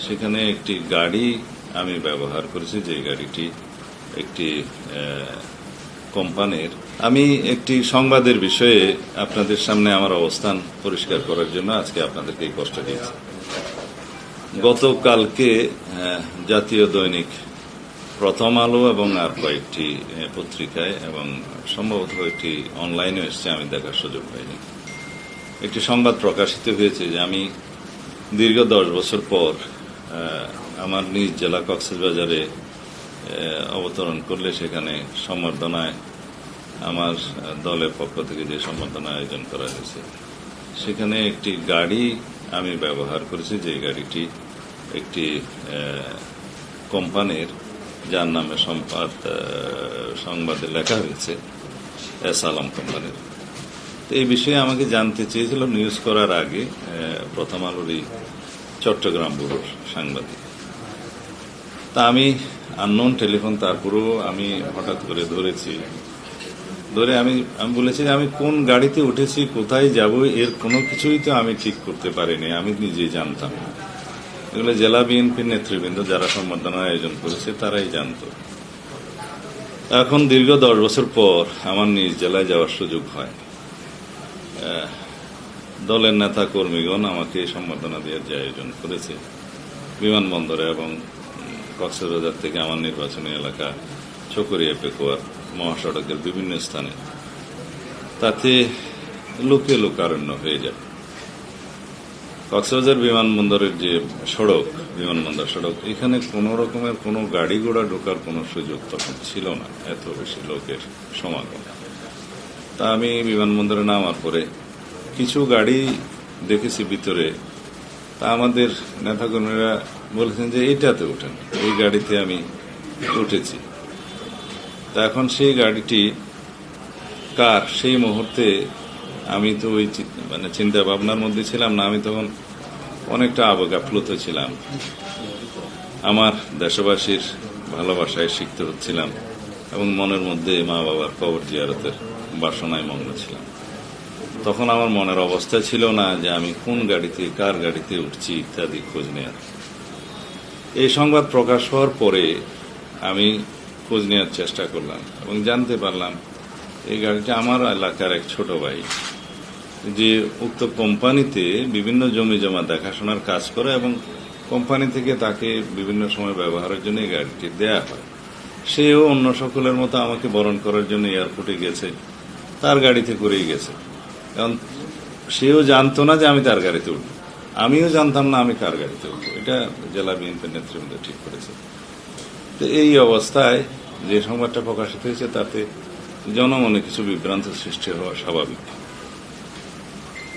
সেখানে একটি গাড়ি আমি ব্যবহার করেছি, যে গাড়িটি একটি কোম্পানির। আমি একটি সংবাদের বিষয়ে আপনাদের সামনে আমার অবস্থান পরিষ্কার করার জন্য আজকে আপনাদেরকে এই কষ্ট দিয়েছি। গতকালকে জাতীয় দৈনিক প্রথম আলো এবং আর কয়েকটি পত্রিকায় এবং সম্ভবত একটি অনলাইনে এসছে, আমি দেখার সুযোগ পাইনি, একটি সংবাদ প্রকাশিত হয়েছে যে আমি দীর্ঘ 10 বছর পর আমার নিজ জেলা কক্সবাজারে অবতরণ করলে সেখানে সম্বর্ধনায় আমার দলের পক্ষ থেকে যে সম্বর্ধনা আয়োজন করা হয়েছে, সেখানে একটি গাড়ি আমি ব্যবহার করেছি, যে গাড়িটি একটি কোম্পানির, যার নামে সংবাদে লেখা হয়েছে এস আলম কোম্পানির। এই বিষয়ে আমাকে জানতে চেয়েছিল নিউজ করার আগে প্রথম আলোরই চট্টগ্রাম ব্যুরোর সাংবাদিক। তা আমি আননোন টেলিফোন, তারপরেও আমি হঠাৎ করে ধরে আমি বলেছি যে আমি কোন গাড়িতে উঠেছি, কোথায় যাব, এর কোনো কিছুই তো আমি ঠিক করতে পারিনি, আমি নিজেই জানতাম। এগুলো জেলা বিএনপির নেতৃবৃন্দ যারা সম্বর্ধনা আয়োজন করেছে তারাই জানত। এখন দীর্ঘ 10 বছর পর আমার নিজ জেলায় যাওয়ার সুযোগ হয়। দলের নেতা কর্মীগণ আমাকে সম্বর্ধনা দেওয়ার যে আয়োজন করেছে বিমানবন্দরে এবং কক্সবাজার থেকে আমার নির্বাচনী এলাকা চকরিয়া পেকুয়ার মহাসড়কের বিভিন্ন স্থানে, তাতে লোকে লোকারণ্য হয়ে যায়। কক্সবাজার বিমানবন্দরের যে বিমানবন্দর সড়ক, এখানে কোনো রকমের কোনো গাড়ি ঘোড়া ঢোকার কোনো সুযোগ তখন ছিল না, এত বেশি লোকের সমাগম। তা আমি বিমানবন্দরে নামার পরে কিছু গাড়ি দেখেছি ভিতরে, তা আমাদের নেতাকর্মীরা বলেছেন যে এইটাতে ওঠেন, এই গাড়িতে আমি উঠেছি। তা এখন সেই গাড়িটি কার, সেই মুহূর্তে আমি তো ওই চিন্তা ভাবনার মধ্যে ছিলাম না, আমি তখন অনেকটা আবেগাপ্লুত ছিলাম। আমার দেশবাসীর ভালোবাসায় সিক্ত হচ্ছিলাম এবং মনের মধ্যে মা বাবার কবর জিয়ারতের বাসনায় মগ্ন ছিলাম। তখন আমার মনের অবস্থা ছিল না যে আমি কোন গাড়িতে, কার গাড়িতে উঠছি ইত্যাদি খোঁজ নেওয়ার। এই সংবাদ প্রকাশ হওয়ার পরে আমি খোঁজ নেওয়ার চেষ্টা করলাম এবং জানতে পারলাম এই গাড়িটা আমার এলাকার এক ছোট ভাই, যে উক্ত কোম্পানিতে বিভিন্ন জমি জমা দেখাশোনার কাজ করে এবং কোম্পানি থেকে তাকে বিভিন্ন সময় ব্যবহারের জন্য এই গাড়িটি দেয়া হয়। সেও অন্য সকলের মতো আমাকে বরণ করার জন্য এয়ারপোর্টে গেছে, তার গাড়িতে করেই গেছে। কারণ সেও জানতো না যে আমি তার গাড়িতে উঠব, আমিও জানতাম না আমি কার গাড়িতে উঠব। এটা জেলা বিএনপির নেতৃবৃন্দ ঠিক করেছে। তো এই অবস্থায় যে সংবাদটা প্রকাশিত হয়েছে তাতে জনমনে কিছু বিভ্রান্ত সৃষ্টি হওয়া স্বাভাবিক।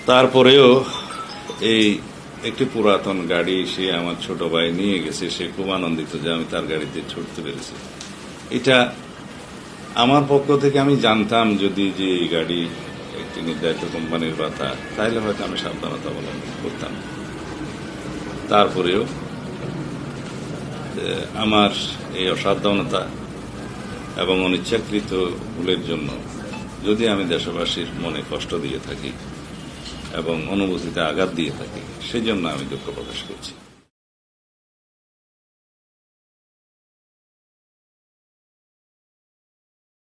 তারপরেও এই একটি পুরাতন গাড়ি সে আমার ছোট ভাই নিয়ে গেছে, সে খুব আনন্দিত যে আমি তার গাড়িতে ছুটতে পেরেছি। এটা আমার পক্ষ থেকে আমি জানতাম যদি যে এই গাড়ি একটি নির্ধারিত কোম্পানির কথা, তাহলে হয়তো আমি সাবধানতা অবলম্বন করতাম। তারপরেও আমার এই অসাবধানতা এবং অনিচ্ছাকৃত ভুলের জন্য যদি আমি দেশবাসীর মনে কষ্ট দিয়ে থাকি এবং অনুভূতিতে আঘাত দিয়ে থাকি, সেজন্য আমি দুঃখ প্রকাশ করছি।